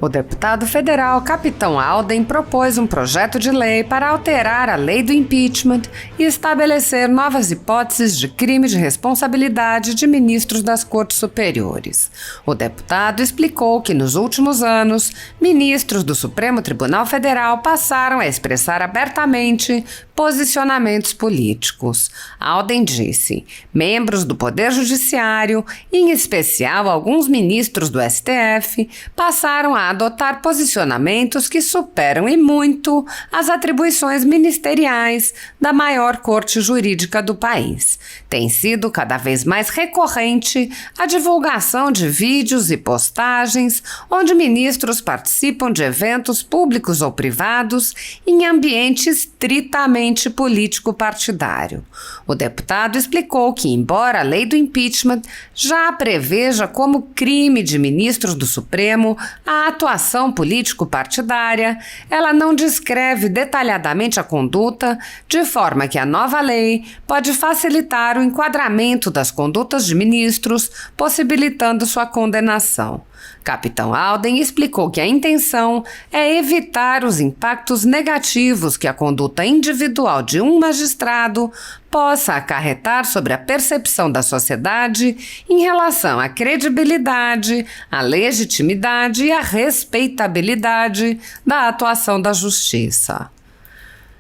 O deputado federal Capitão Alden propôs um projeto de lei para alterar a lei do impeachment e estabelecer novas hipóteses de crime de responsabilidade de ministros das Cortes Superiores. O deputado explicou que, nos últimos anos, ministros do Supremo Tribunal Federal passaram a expressar abertamente posicionamentos políticos. Alden disse: membros do Poder Judiciário, em especial alguns ministros do STF, passaram a adotar posicionamentos que superam e muito as atribuições ministeriais da maior corte jurídica do país. Tem sido cada vez mais recorrente a divulgação de vídeos e postagens onde ministros participam de eventos públicos ou privados em ambiente estritamente político-partidário. O deputado explicou que, embora a lei do impeachment já preveja como crime de ministros do Supremo a atuação político-partidária, ela não descreve detalhadamente a conduta, de forma que a nova lei pode facilitar o enquadramento das condutas de ministros, possibilitando sua condenação. Capitão Alden explicou que a intenção é evitar os impactos negativos que a conduta individual de um magistrado possa acarretar sobre a percepção da sociedade em relação à credibilidade, à legitimidade e à respeitabilidade da atuação da Justiça.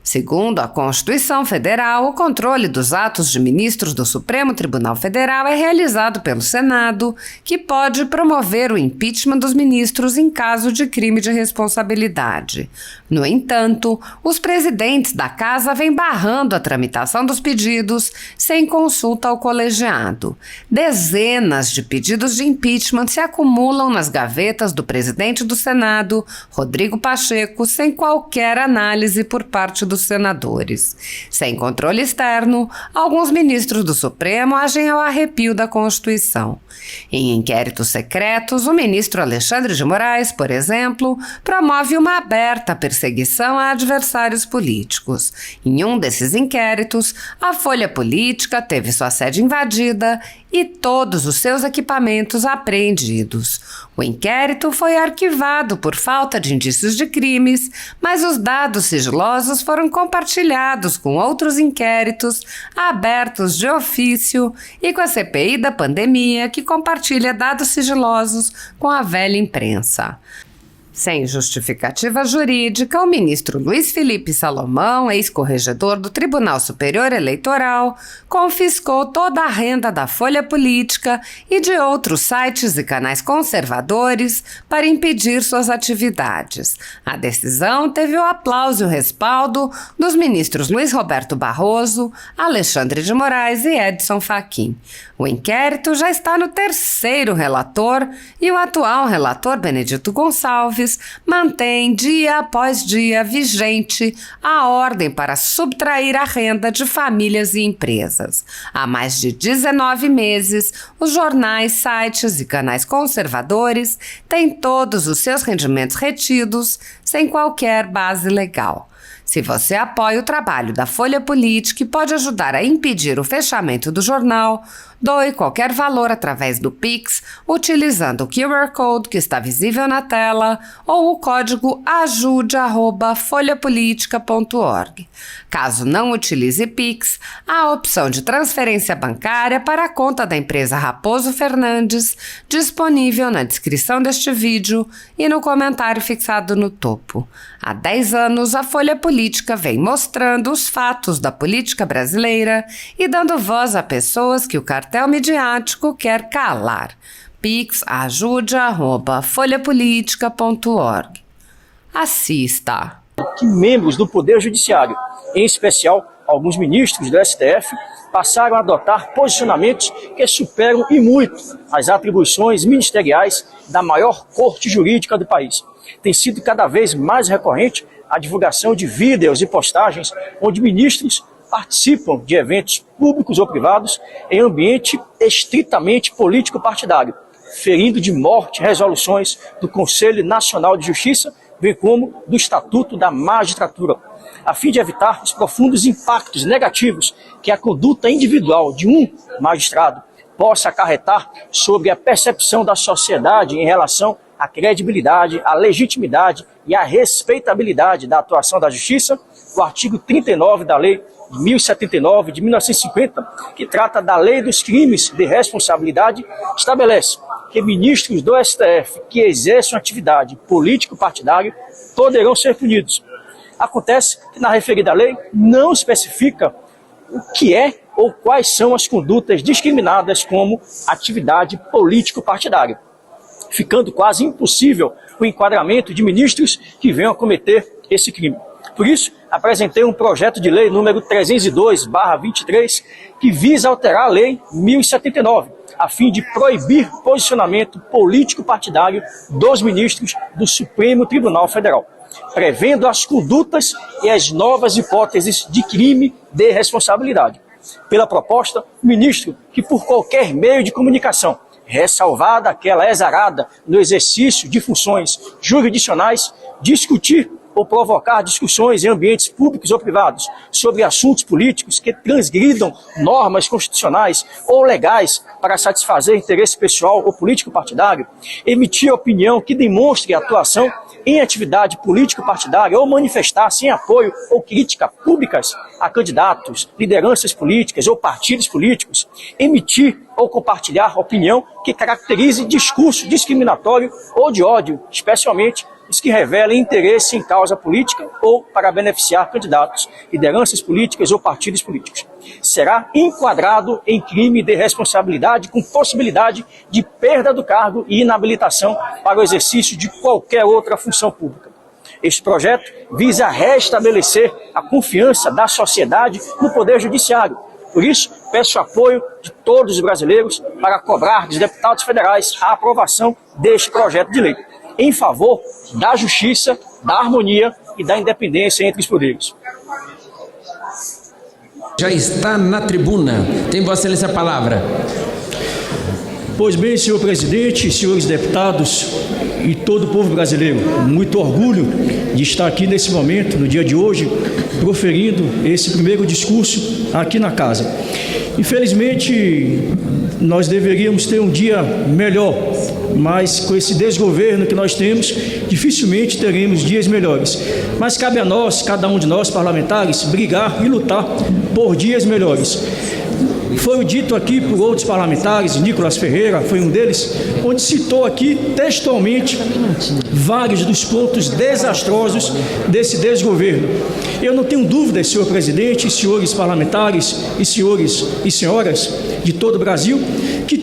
Segundo a Constituição Federal, o controle dos atos de ministros do Supremo Tribunal Federal é realizado pelo Senado, que pode promover o impeachment dos ministros em caso de crime de responsabilidade. No entanto, os presidentes da Casa vêm barrando a tramitação dos pedidos sem consulta ao colegiado. Dezenas de pedidos de impeachment se acumulam nas gavetas do presidente do Senado, Rodrigo Pacheco, sem qualquer análise por parte dos senadores. Sem controle externo, alguns ministros do Supremo agem ao arrepio da Constituição. Em inquéritos secretos, o ministro Alexandre de Moraes, por exemplo, promove uma aberta perseguição a adversários políticos. Em um desses inquéritos, a Folha Política teve sua sede invadida e todos os seus equipamentos apreendidos. O inquérito foi arquivado por falta de indícios de crimes, mas os dados sigilosos foram compartilhados com outros inquéritos abertos de ofício e com a CPI da pandemia, que compartilha dados sigilosos com a velha imprensa. Sem justificativa jurídica, o ministro Luiz Felipe Salomão, ex-corregedor do Tribunal Superior Eleitoral, confiscou toda a renda da Folha Política e de outros sites e canais conservadores para impedir suas atividades. A decisão teve o aplauso e o respaldo dos ministros Luiz Roberto Barroso, Alexandre de Moraes e Edson Fachin. O inquérito já está no terceiro relator e o atual relator, Benedito Gonçalves, mantém dia após dia vigente a ordem para subtrair a renda de famílias e empresas. Há mais de 19 meses, os jornais, sites e canais conservadores têm todos os seus rendimentos retidos sem qualquer base legal. Se você apoia o trabalho da Folha Política e pode ajudar a impedir o fechamento do jornal, doe qualquer valor através do Pix, utilizando o QR Code que está visível na tela ou o código ajude@folhapolitica.org. Caso não utilize Pix, há a opção de transferência bancária para a conta da empresa Raposo Fernandes, disponível na descrição deste vídeo e no comentário fixado no topo. Há 10 anos, a Folha Política vem mostrando os fatos da política brasileira e dando voz a pessoas que o cartel midiático quer calar. Pix ajude@folhapolitica.org. Assista. Que membros do Poder Judiciário, em especial alguns ministros do STF, passaram a adotar posicionamentos que superam e muito as atribuições ministeriais da maior corte jurídica do país. Tem sido cada vez mais recorrente a divulgação de vídeos e postagens onde ministros participam de eventos públicos ou privados em ambiente estritamente político-partidário, ferindo de morte resoluções do Conselho Nacional de Justiça, bem como do Estatuto da Magistratura, a fim de evitar os profundos impactos negativos que a conduta individual de um magistrado possa acarretar sobre a percepção da sociedade em relação a credibilidade, a legitimidade e a respeitabilidade da atuação da Justiça, o artigo 39 da Lei de 1079 de 1950, que trata da Lei dos Crimes de Responsabilidade, estabelece que ministros do STF que exerçam atividade político-partidária poderão ser punidos. Acontece que na referida lei não especifica o que é ou quais são as condutas discriminadas como atividade político-partidária, ficando quase impossível o enquadramento de ministros que venham a cometer esse crime. Por isso, apresentei um projeto de lei número 302/23, que visa alterar a Lei 1079, a fim de proibir posicionamento político-partidário dos ministros do Supremo Tribunal Federal, prevendo as condutas e as novas hipóteses de crime de responsabilidade. Pela proposta, o ministro que por qualquer meio de comunicação, ressalvada aquela exarada no exercício de funções jurisdicionais, discutir ou provocar discussões em ambientes públicos ou privados sobre assuntos políticos que transgridam normas constitucionais ou legais para satisfazer interesse pessoal ou político partidário, emitir opinião que demonstre atuação em atividade político-partidária ou manifestar-se em apoio ou crítica públicas a candidatos, lideranças políticas ou partidos políticos, emitir ou compartilhar opinião que caracterize discurso discriminatório ou de ódio, especialmente os que revelem interesse em causa política ou para beneficiar candidatos, lideranças políticas ou partidos políticos. Será enquadrado em crime de responsabilidade com possibilidade de perda do cargo e inabilitação para o exercício de qualquer outra função pública. Este projeto visa restabelecer a confiança da sociedade no Poder Judiciário. Por isso, peço apoio de todos os brasileiros para cobrar dos deputados federais a aprovação deste projeto de lei, em favor da justiça, da harmonia e da independência entre os poderes. Já está na tribuna. Tem Vossa Excelência a palavra. Pois bem, senhor presidente, senhores deputados e todo o povo brasileiro, muito orgulho de estar aqui nesse momento, no dia de hoje, proferindo esse primeiro discurso aqui na casa. Infelizmente, nós deveríamos ter um dia melhor, mas com esse desgoverno que nós temos, dificilmente teremos dias melhores. Mas cabe a nós, cada um de nós parlamentares, brigar e lutar por dias melhores. Foi dito aqui por outros parlamentares, Nicolas Ferreira foi um deles, onde citou aqui textualmente vários dos pontos desastrosos desse desgoverno. Eu não tenho dúvida, senhor presidente, senhores parlamentares e senhores e senhoras de todo o Brasil, que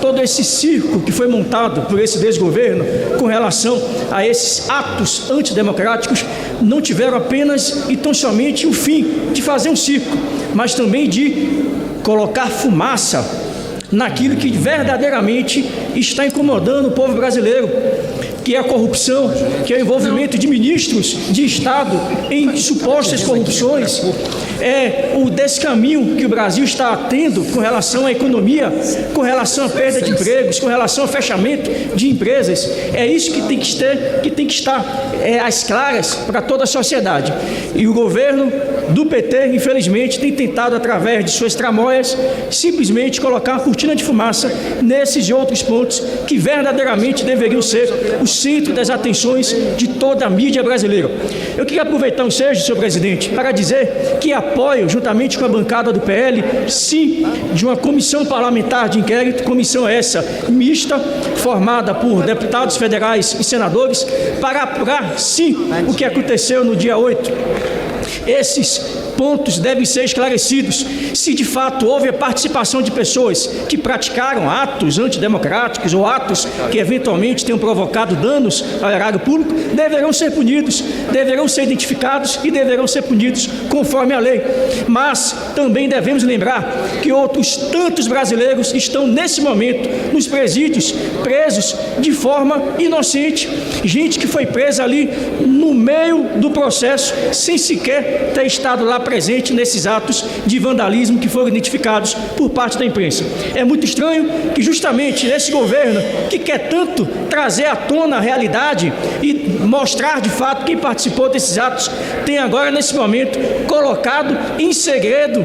todo esse circo que foi montado por esse desgoverno com relação a esses atos antidemocráticos não tiveram apenas e tão somente o fim de fazer um circo, mas também de colocar fumaça naquilo que verdadeiramente está incomodando o povo brasileiro, que é a corrupção, que é o envolvimento de ministros de Estado em supostas corrupções, é o descaminho que o Brasil está tendo com relação à economia, com relação à perda de empregos, com relação ao fechamento de empresas. É isso que tem que estar às claras para toda a sociedade. E o governo do PT, infelizmente, tem tentado, através de suas tramóias, simplesmente colocar uma cortina de fumaça nesses e outros pontos que verdadeiramente deveriam ser o centro das atenções de toda a mídia brasileira. Eu queria aproveitar o ensejo, senhor presidente, para dizer que apoio, juntamente com a bancada do PL, sim, de uma comissão parlamentar de inquérito, comissão essa mista, formada por deputados federais e senadores, para apurar, sim, o que aconteceu no dia 8. Esses pontos devem ser esclarecidos. Se de fato houve a participação de pessoas que praticaram atos antidemocráticos ou atos que eventualmente tenham provocado danos ao erário público, deverão ser punidos, deverão ser identificados e deverão ser punidos conforme a lei. Mas também devemos lembrar que outros tantos brasileiros estão nesse momento nos presídios, presos de forma inocente, gente que foi presa ali no meio do processo sem sequer ter estado lá presente nesses atos de vandalismo que foram identificados por parte da imprensa. É muito estranho que justamente esse governo que quer tanto trazer à tona a realidade e mostrar de fato quem participou desses atos, tem agora nesse momento colocado em segredo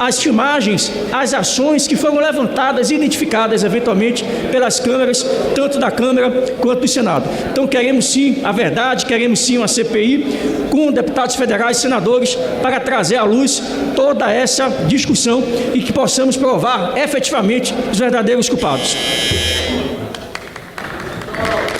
as filmagens, as ações que foram levantadas e identificadas eventualmente pelas câmaras, tanto da Câmara quanto do Senado. Então queremos sim a verdade, queremos sim uma CPI com deputados federais e senadores para trazer à luz toda essa discussão e que possamos provar efetivamente os verdadeiros culpados.